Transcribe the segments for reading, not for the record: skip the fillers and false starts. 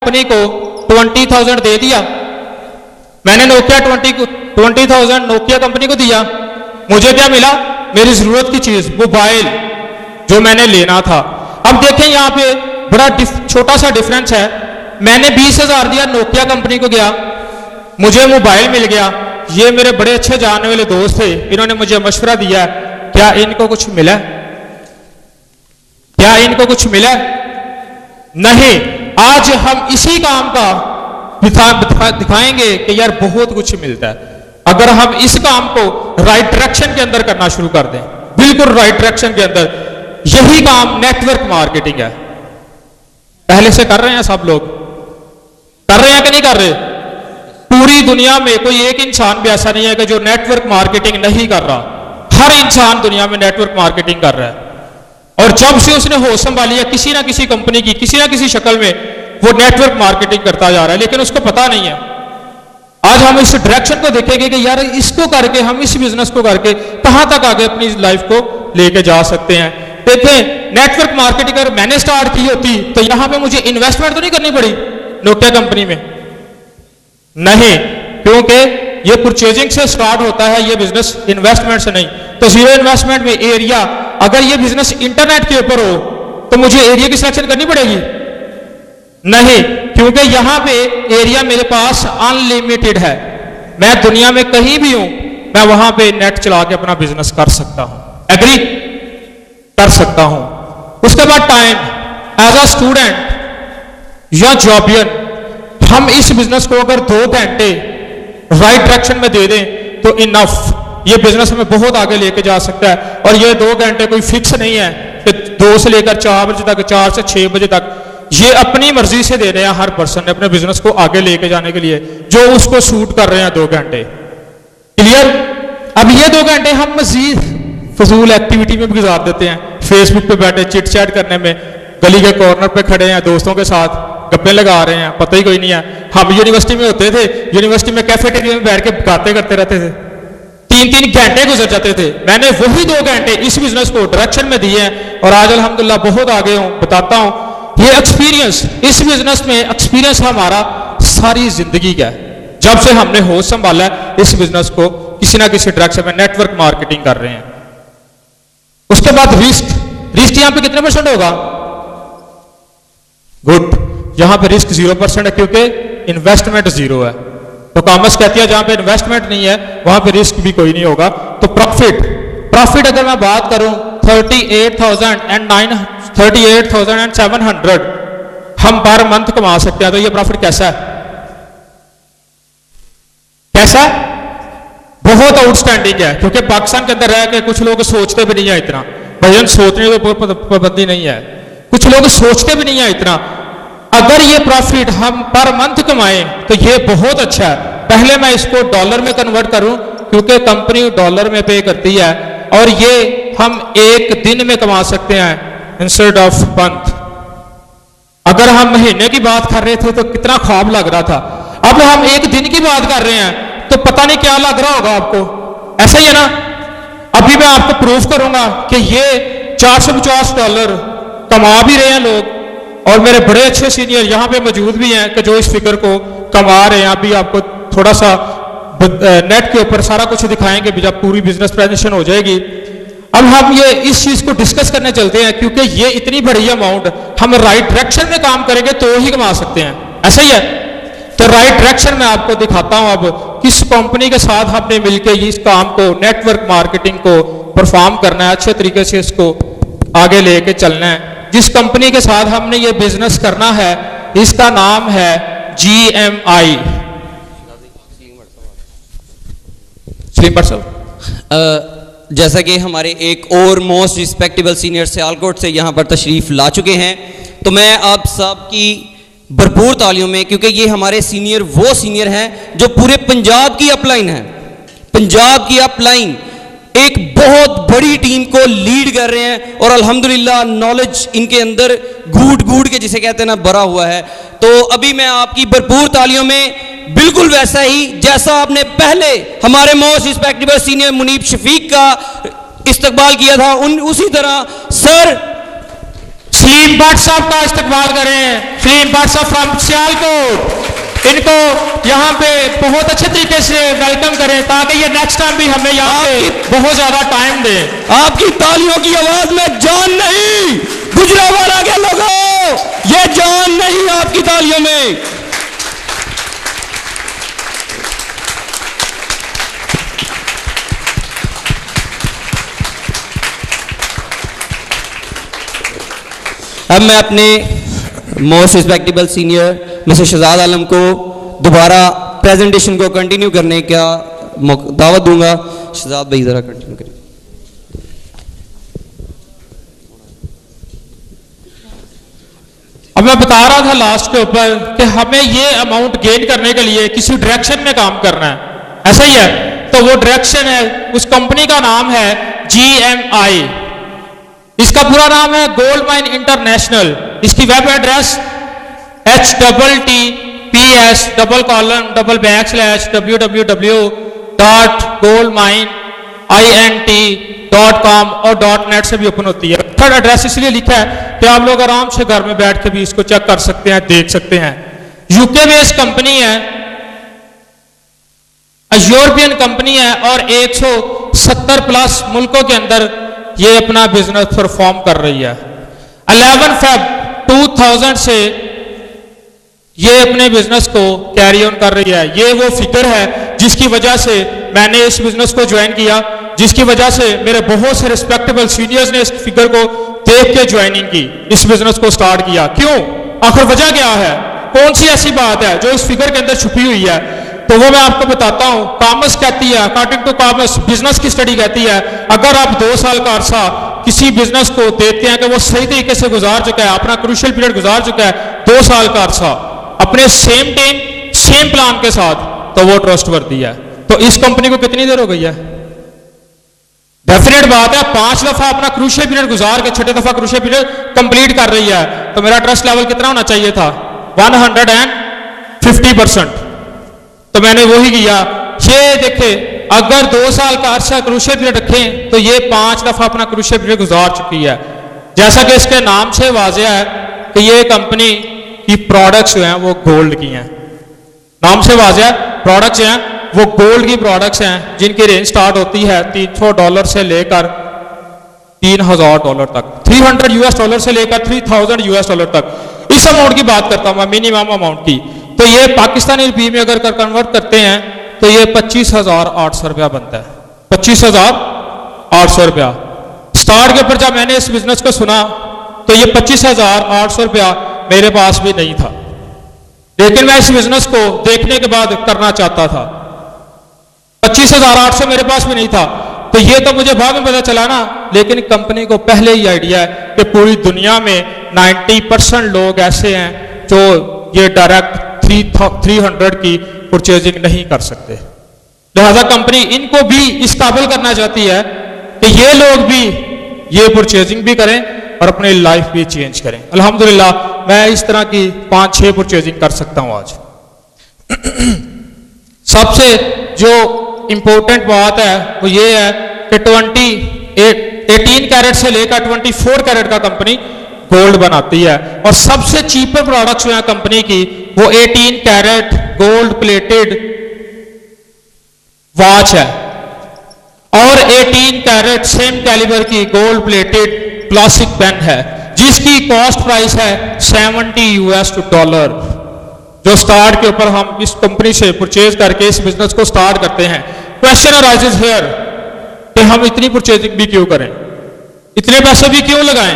Company को 20,000 दे दिया, मैंने नोकिया 20,000 नोकिया कंपनी को दिया, मुझे क्या मिला? मेरी जरूरत की चीज मोबाइल जो मैंने लेना था। अब देखें यहाँ पे बड़ा छोटा सा डिफरेंस है। मैंने 20,000 दिया, नोकिया कंपनी को गया, मुझे मोबाइल मिल गया। ये मेरे बड़े अच्छे जानने वाले दोस्त थे, इन्होंने मुझे मशवरा दिया, क्या इनको कुछ मिला? क्या इनको कुछ मिला? नहीं। आज हम इसी काम का दिखाएंगे कि यार बहुत कुछ मिलता है अगर हम इस काम को राइट डायरेक्शन के अंदर करना शुरू कर दें, बिल्कुल राइट डायरेक्शन के अंदर। यही काम नेटवर्क मार्केटिंग है। पहले से कर रहे हैं सब लोग, कर रहे हैं कि नहीं कर रहे? पूरी दुनिया में कोई एक इंसान भी ऐसा नहीं है कि जो नेटवर्क मार्केटिंग नहीं कर रहा। हर इंसान दुनिया में नेटवर्क मार्केटिंग कर रहा है। और जब से उसने होश संभाली है किसी ना किसी कंपनी की किसी ना किसी शक्ल में, वो नेटवर्क मार्केटिंग करता जा रहा है, लेकिन उसको पता नहीं है। आज हम इस डायरेक्शन को देखेंगे कि यार इसको करके हम इस बिजनेस को करके कहां तक आगे अपनी लाइफ को लेके जा सकते हैं। देखें, नेटवर्क मार्केटिंग अगर मैंने स्टार्ट की होती तो यहां पे मुझे इन्वेस्टमेंट तो नहीं करनी पड़ी नोकिया कंपनी में, नहीं, क्योंकि ये परचेजिंग से स्टार्ट होता है ये बिजनेस, इन्वेस्टमेंट से नहीं। तो जीरो इन्वेस्टमेंट में एरिया, अगर ये बिजनेस इंटरनेट के ऊपर हो तो मुझे एरिया की सिलेक्शन करनी पड़ेगी? नहीं, क्योंकि यहां पे एरिया मेरे पास अनलिमिटेड है। मैं दुनिया में कहीं भी हूं, मैं वहां पे नेट चला के अपना बिजनेस कर सकता हूं, एग्री कर सकता हूं। उसके बाद टाइम, एज अ स्टूडेंट या जॉबियन, हम इस बिजनेस को अगर 2 घंटे राइट डायरेक्शन में दे दें तो इनफ, ये बिजनेस हमें बहुत आगे लेके जा सकता है। और ये 2 घंटे कोई फिक्स नहीं है कि 2 से लेकर 4 बजे तक, 4 से 6 बजे तक, ये अपनी मर्जी से दे रहे हैं हर पर्सन ने अपने बिजनेस को आगे लेके जाने के लिए, जो उसको सूट कर रहे हैं 2 घंटे। क्लियर? अब ये 2 घंटे हम मजीद फजूल एक्टिविटी में भी गुजार देते हैं, फेसबुक पे बैठे चिट चैट करने में, गली के कॉर्नर पे खड़े हैं दोस्तों के साथ गप्पे लगा रहे हैं, पता ही कोई नहीं है। हम यूनिवर्सिटी में होते थे, यूनिवर्सिटी में कैफेटेरिया में बैठ के बातें करते रहते थे, 3-3 घंटे गुजर जाते थे। मैंने वही 2 घंटे इस बिजनेस को डायरेक्शन में दिए हैं और आज अल्हम्दुलिल्लाह बहुत आगे हूं। बताता हूं, ये एक्सपीरियंस, इस बिजनेस में एक्सपीरियंस हमारा सारी जिंदगी का है। जब से हमने होश संभाला है इस बिजनेस को किसी ना किसी डायरेक्शन में नेटवर्क मार्केटिंग कर रहे हैं। उसके बाद रिस्क, रिस्क यहां पे कितने % होगा? गुड, यहां पे रिस्क 0% है क्योंकि इन्वेस्टमेंट 0 है। तो कॉमर्स कहती है जहां पे इन्वेस्टमेंट नहीं है वहां पे रिस्क भी कोई नहीं होगा। तो प्रॉफिट अगर मैं बात करूं 38,700 हम पर मंथ कमा सकते हैं। तो ये प्रॉफिट कैसा है? कैसा? बहुत आउटस्टैंडिंग है, क्योंकि पाकिस्तान के अंदर रह के कुछ लोग सोचते भी नहीं है इतना। भजन सोचने के ऊपर पाबंदी नहीं है, कुछ लोग सोचते भी नहीं है इतना। अगर ये प्रॉफिट हम पर मंथ कमाएं तो ये बहुत अच्छा है। पहले मैं इसको डॉलर में कन्वर्ट करूं क्योंकि कंपनी डॉलर में पे करती है, और ये हम 1 दिन में कमा सकते हैं इंस्टेड ऑफ मंथ। अगर हम महीने की बात कर रहे थे तो कितना ख्वाब लग रहा था, अब हम 1 दिन की बात कर रहे हैं तो पता नहीं क्या लग रहा होगा आपको। ऐसा ही है ना? अभी मैं आपको प्रूफ करूंगा कि ये $450 कमा भी रहे हैं लोग, और मेरे बड़े अच्छे सीनियर यहां पे मौजूद भी हैं कि जो इस फिगर को कमा रहे हैं। अभी आपको थोड़ा सा नेट के ऊपर सारा कुछ दिखाएंगे जब पूरी बिजनेस प्रेजेंटेशन हो जाएगी। अब हम ये इस चीज को डिस्कस करने चलते हैं, क्योंकि ये इतनी बड़ी अमाउंट हम राइट डायरेक्शन में काम करेंगे तो ही कमा सकते हैं। ऐसा ही है? तो राइट डायरेक्शन में आपको दिखाता हूं अब किस कंपनी के साथ हमने मिलकर इस काम को, नेटवर्क मार्केटिंग को परफॉर्म करना है, अच्छे तरीके से इसको आगे लेके चलना है। जिस कंपनी के साथ हमने ये बिजनेस करना है इसका नाम है GMI। जैसा कि हमारे एक और मोस्ट रिस्पेक्टेबल सीनियर सियालकोट से यहाँ पर तशरीफ़ ला चुके हैं, तो मैं आप सब की भरपूर तालियों में, क्योंकि ये हमारे सीनियर वो सीनियर हैं जो पूरे पंजाब की अपलाइन है, पंजाब की अपलाइन एक बहुत बड़ी टीम को लीड कर रहे हैं, और अल्हम्दुलिल्लाह नॉलेज इनके अंदर घूट के जिसे कहते हैं ना भरा हुआ है। तो अभी मैं आपकी भरपूर तालियों में बिल्कुल वैसा ही जैसा आपने पहले हमारे most respectable senior Munib Shafiq का इस्तकबाल किया था, उसी तरह सर सलीम भट्ट साहब का इस्तकबाल करें। सलीम भट्ट साहब फ्रॉम सियालकोट, इनको यहाँ पे बहुत अच्छे तरीके से वेलकम करें ताकि ये नेक्स्ट टाइम भी हमें यहाँ पे बहुत ज्यादा टाइम दें। आपकी तालियों की आवाज में जान नहीं, गुजरावाला के लोगों, ये जान नहीं आपकी तालियों में। अब मैं अपने most respectable senior mister Shahzad Alam को दोबारा प्रेजेंटेशन को कंटिन्यू करने का दावत दूंगा। शहजाद भाई जरा कंटिन्यू करिए। अब मैं बता रहा था लास्ट के ऊपर कि हमें ये अमाउंट गेन करने के लिए किसी डायरेक्शन में काम करना है, ऐसा ही है। तो वो डायरेक्शन है, उस कंपनी का नाम है GMI। इसका पूरा नाम है गोल्ड माइन इंटरनेशनल। इसकी वेब एड्रेस https://www.goldmineint.com और .net से भी ओपन होती है। थर्ड एड्रेस इसलिए लिखा है कि आप लोग आराम से घर में बैठ के भी इसको चेक कर सकते हैं, देख सकते हैं। यूके बेस्ड कंपनी है, यूरोपियन कंपनी है और 170 प्लस मुल्कों के अंदर ये अपना बिजनेस परफॉर्म कर रही है। 11 Feb 2000 से ये अपने बिजनेस को कैरी ऑन कर रही है। ये वो फिगर है जिसकी वजह से मैंने इस बिजनेस को ज्वाइन किया, जिसकी वजह से मेरे बहुत से रिस्पेक्टेबल सीनियर्स ने इस फिगर को देख के ज्वाइनिंग की, इस बिजनेस को स्टार्ट किया। क्यों, आखिर वजह क्या है, कौन सी ऐसी बात है जो इस फिगर के अंदर छुपी हुई है? तो वो मैं आपको बताता हूं। कॉमर्स कहती है, अकॉर्डिंग टू कॉमर्स, बिजनेस की स्टडी कहती है अगर आप 2 साल का अरसा किसी बिजनेस को देखते हैं कि वो सही तरीके से गुजार चुका है, अपना क्रूशियल पीरियड गुजार चुका है, 2 साल का अरसा अपने सेम टाइम सेम प्लान के साथ, तो वो ट्रस्टवर्दी है। तो इस कंपनी को कितनी देर हो गई है? डेफिनेट बात है 5 दफा अपना क्रूशियल पीरियड गुजार के 6ठे दफा क्रूशियल पीरियड कंप्लीट कर रही है। तो मेरा ट्रस्ट लेवल कितना होना चाहिए था? 150%। तो मैंने वही किया। ये देखे, अगर 2 साल का अर्सा क्रूशियल पीरियड रखें तो ये 5 दफा अपना क्रूशियल पीरियड गुजार चुकी है। जैसा कि इसके नाम से वाज़ेह है कि ये कंपनी की प्रोडक्ट्स जो हैं वो गोल्ड की हैं। नाम से वाज़ेह है, प्रोडक्ट्स हैं वो गोल्ड की प्रोडक्ट्स हैं जिनकी रेंज स्टार्ट होती है $300 से लेकर $3000 तक, $300 से लेकर $3000 तक। इस अमाउंट की बात करता हूं, मिनिमम अमाउंट की। तो ये पाकिस्तानी रुपये में अगर कन्वर्ट करते हैं तो ये 25,800 रुपया बनता है। 25,800 रुपया। स्टार्ट के ऊपर जब मैंने इस बिजनेस को सुना तो ये 25,800 रुपया मेरे पास भी नहीं था, लेकिन मैं इस बिजनेस को देखने के बाद करना चाहता था। 25,800 मेरे पास भी नहीं था, तो ये तो मुझे बाद में पता चला ना। लेकिन कंपनी को पहले ही आइडिया है कि पूरी दुनिया में 90% लोग ऐसे हैं जो ये डायरेक्ट 300 की परचेजिंग नहीं कर सकते। लिहाजा कंपनी इनको भी इस काबिल करना चाहती है कि ये लोग भी ये परचेजिंग भी करें और अपनी लाइफ भी चेंज करें। अल्हम्दुलिल्लाह मैं इस तरह की 5-6 परचेजिंग कर सकता हूं आज। सबसे जो इंपॉर्टेंट बात है वो ये है कि 18 कैरेट से लेकर 24 कैरेट का कंपनी गोल्ड बनाती है और सबसे चीपर प्रोडक्ट्स जो है कंपनी की वो 18 कैरेट गोल्ड प्लेटेड वॉच है और 18 कैरेट सेम कैलिबर की गोल्ड प्लेटेड क्लासिक पेन है जिसकी कॉस्ट प्राइस है $70 जो स्टार्ट के ऊपर हम इस कंपनी से परचेज करके इस बिजनेस को स्टार्ट करते हैं। क्वेश्चन अराइजेस हियर कि हम इतनी परचेजिंग भी क्यों करें, इतने पैसे भी क्यों लगाएं?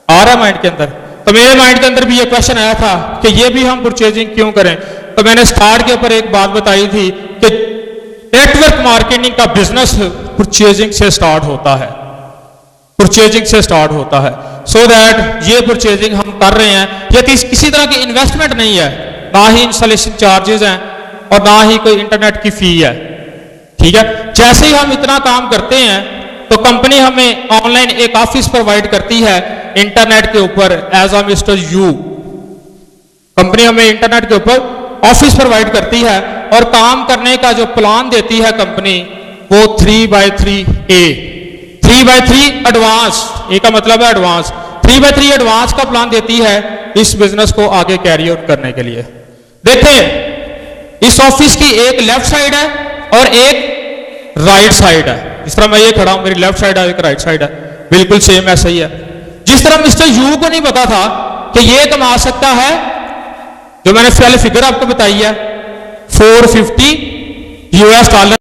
आ रहा माइंड के अंदर। तो मेरे माइंड के अंदर भी ये क्वेश्चन आया था कि ये भी हम परचेजिंग क्यों करें। तो मैंने स्टार्ट के ऊपर एक बात बताई थी कि नेटवर्क मार्केटिंग का बिजनेस परचेजिंग से स्टार्ट होता है, परचेजिंग से स्टार्ट होता है। सो दैट ये परचेजिंग हम कर रहे हैं, ये किसी तरह की इन्वेस्टमेंट नहीं है, ना ही इंस्टॉलेशन चार्जेस हैं और ना ही कोई इंटरनेट की फी है। ठीक है, जैसे ही हम इतना काम करते हैं तो कंपनी हमें ऑनलाइन एक ऑफिस प्रोवाइड करती है इंटरनेट के ऊपर as a mister you. Company हमें इंटरनेट के ऊपर ऑफिस प्रोवाइड करती है और काम करने का जो प्लान देती है कंपनी वो 3x3 A, 3x3 एडवांस, ए का मतलब है एडवांस, 3x3 एडवांस का प्लान देती है इस बिजनेस को आगे कैरी आउट करने के लिए। देखिए इस ऑफिस की एक लेफ्ट साइड है और एक राइट साइड है। जिस तरह मैं ये खड़ा हूं, मेरी लेफ्ट साइड है, एक राइट साइड है, बिल्कुल सेम ऐसा ही है। जिस तरह मिस्टर यू को नहीं पता था कि ये कमा सकता है, जो मैंने पहले फिगर आपको बताई है, $450